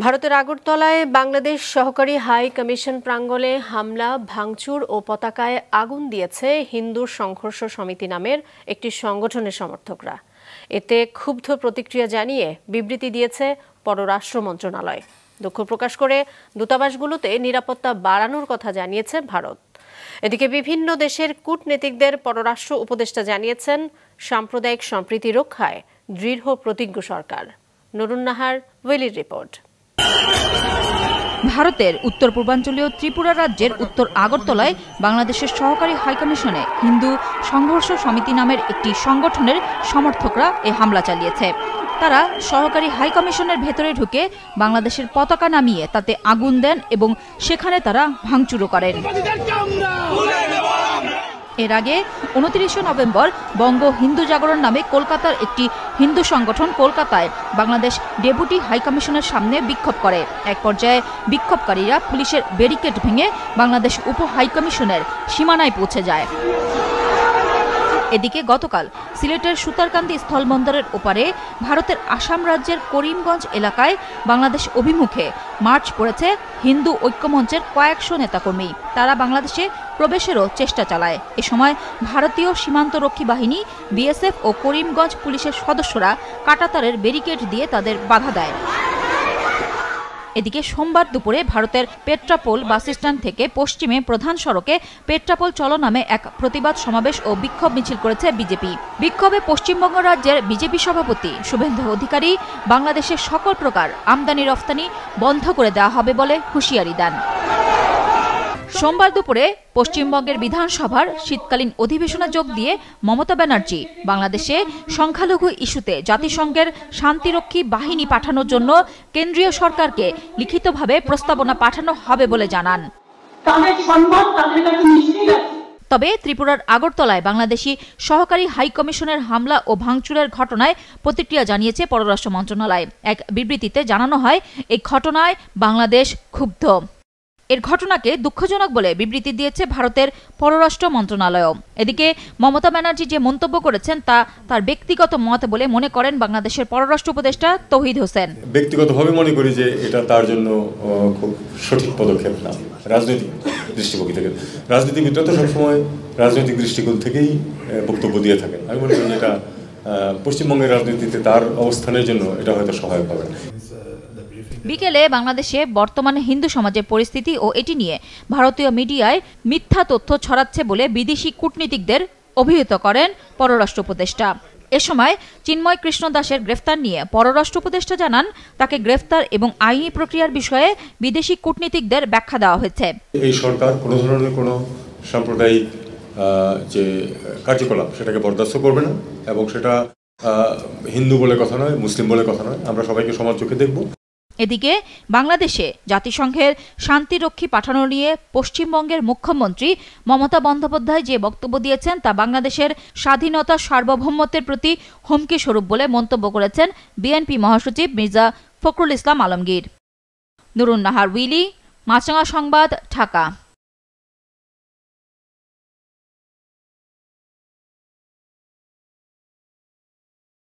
ভারতের আগরতলায় বাংলাদেশ সহকারী হাই কমিশন প্রাঙ্গণে হামলা, ভাঙচুর ও পতাকায় আগুন দিয়েছে হিন্দু সংঘর্ষ সমিতি নামের একটি সংগঠনের সমর্থকরা। এতে ক্ষুব্ধ প্রতিক্রিয়া জানিয়ে বিবৃতি দিয়েছে পররাষ্ট্র মন্ত্রণালয়। দুঃখ প্রকাশ করে দূতাবাসগুলোতে নিরাপত্তা বাড়ানোর কথা জানিয়েছে ভারত। এদিকে বিভিন্ন দেশের কূটনীতিকদের পররাষ্ট্র উপদেষ্টা জানিয়েছেন সাম্প্রদায়িক সম্প্রীতি রক্ষায় দৃঢ় প্রতিজ্ঞ সরকার। নুরুন নাহার, ওয়েলির রিপোর্ট। ভারতের উত্তর পূর্বাঞ্চলীয় ত্রিপুরা রাজ্যের উত্তর আগরতলায় বাংলাদেশের সহকারী হাইকমিশনে হিন্দু সংঘর্ষ সমিতি নামের একটি সংগঠনের সমর্থকরা এ হামলা চালিয়েছে। তারা সহকারী হাইকমিশনের ভেতরে ঢুকে বাংলাদেশের পতাকা নামিয়ে তাতে আগুন দেন এবং সেখানে তারা ভাঙচুরও করেন। এর আগে 29 নভেম্বর বঙ্গ হিন্দু জাগরণ নামে কলকাতার একটি হিন্দু সংগঠন কলকাতায় বাংলাদেশ ডেপুটি হাইকমিশনের সামনে বিক্ষোভ করে। এক পর্যায়ে বিক্ষোভকারীরা পুলিশের ব্যারিকেড ভেঙে বাংলাদেশ উপ হাইকমিশনের সীমানায় পৌঁছে যায়। এদিকে গতকাল সিলেটের সুতারকান্দি স্থলবন্দরের ওপারে ভারতের আসাম রাজ্যের করিমগঞ্জ এলাকায় বাংলাদেশ অভিমুখে মার্চ করেছে হিন্দু ঐক্যমঞ্চের কয়েকশো নেতাকর্মী। তারা বাংলাদেশে প্রবেশেরও চেষ্টা চালায়। এ সময় ভারতীয় সীমান্তরক্ষী বাহিনী, বিএসএফ ও করিমগঞ্জ পুলিশের সদস্যরা কাঁটাতারের ব্যারিকেড দিয়ে তাদের বাধা দেয়। এদিকে সোমবার দুপুরে ভারতের পেট্রাপোল বাসস্ট্যান্ড থেকে পশ্চিমে প্রধান সড়কে পেট্রাপোল চলো নামে এক প্রতিবাদ সমাবেশ ও বিক্ষোভ মিছিল করেছে বিজেপি। বিক্ষোভে পশ্চিমবঙ্গ রাজ্যের বিজেপি সভাপতি শুভেন্দু অধিকারী বাংলাদেশের সকল প্রকার আমদানি রফতানি বন্ধ করে দেওয়া হবে বলে হুঁশিয়ারি দেন। সোমবার দুপুরে পশ্চিমবঙ্গের বিধানসভার শীতকালীন অধিবেশনে যোগ দিয়ে মমতা ব্যানার্জি বাংলাদেশে সংখ্যালঘু ইস্যুতে জাতিসংঘের শান্তিরক্ষী বাহিনী পাঠানোর জন্য কেন্দ্রীয় সরকারকে লিখিতভাবে প্রস্তাবনা পাঠানো হবে বলে জানান। তবে ত্রিপুরার আগরতলায় বাংলাদেশি সহকারী হাইকমিশনের হামলা ও ভাঙচুরের ঘটনায় প্রতিক্রিয়া জানিয়েছে পররাষ্ট্র মন্ত্রণালয়। এক বিবৃতিতে জানানো হয়, এই ঘটনায় বাংলাদেশ ক্ষুব্ধ। এর ঘটনাকে দুঃখজনক বলে বিবৃতি দিয়েছে ভারতের পররাষ্ট্র মন্ত্রণালয়। এদিকে মমতা ব্যানার্জি যে মন্তব্য করেছেন তা তার ব্যক্তিগত মত বলে মনে করেন বাংলাদেশের পররাষ্ট্র উপদেষ্টা তৌহিদ হোসেন। ব্যক্তিগতভাবে মনে করি যে এটা তার জন্য খুব সঠিক পদক্ষেপ না, রাজনৈতিক দৃষ্টিভঙ্গি থেকে। রাজনীতিবিদরা তো সবসময় রাজনৈতিক দৃষ্টিকোণ থেকেই বক্তব্য দিয়ে থাকেন। আমি মনে করি এটা পশ্চিমবঙ্গের রাজনীতিতে তার অবস্থানের জন্য এটা হয়তো সহায়ক হবে। বিকেলে বাংলাদেশে বর্তমানে হিন্দু সমাজের পরিস্থিতি ও এটি নিয়ে ভারতীয় মিডিয়ায় মিথ্যা তথ্য ছড়াচ্ছে বলে বিদেশি কূটনীতিকদের অভিহিত করেন পররাষ্ট্র উপদেষ্টা। এ সময় চিন্ময় কৃষ্ণ দাসের গ্রেফতার নিয়ে পররাষ্ট্র উপদেষ্টা জানান, তাকে গ্রেফতার এবং আইনি প্রক্রিয়ার বিষয়ে বিদেশি কূটনীতিকদের ব্যাখ্যা দেওয়া হয়েছে। এই সরকার কোনো ধরনের কোনো সাম্প্রদায়িক যে কার্যকলাপ সেটাকে বরদাস্ত করবে না, এবং সেটা হিন্দু বলে কথা নয়, মুসলিম বলে কথা নয়। আমরা সবাইকে সমান চোখে দেখব। এদিকে বাংলাদেশে জাতিসংঘের শান্তিরক্ষী পাঠানো নিয়ে পশ্চিমবঙ্গের মুখ্যমন্ত্রী মমতা বন্দ্যোপাধ্যায় যে বক্তব্য দিয়েছেন তা বাংলাদেশের স্বাধীনতা সার্বভৌমত্বের প্রতি হুমকি স্বরূপ বলে মন্তব্য করেছেন বিএনপি মহাসচিব মির্জা ফখরুল ইসলাম আলমগীর। নুরুন নাহার, উইলি, মাছরাঙা সংবাদ, ঢাকা।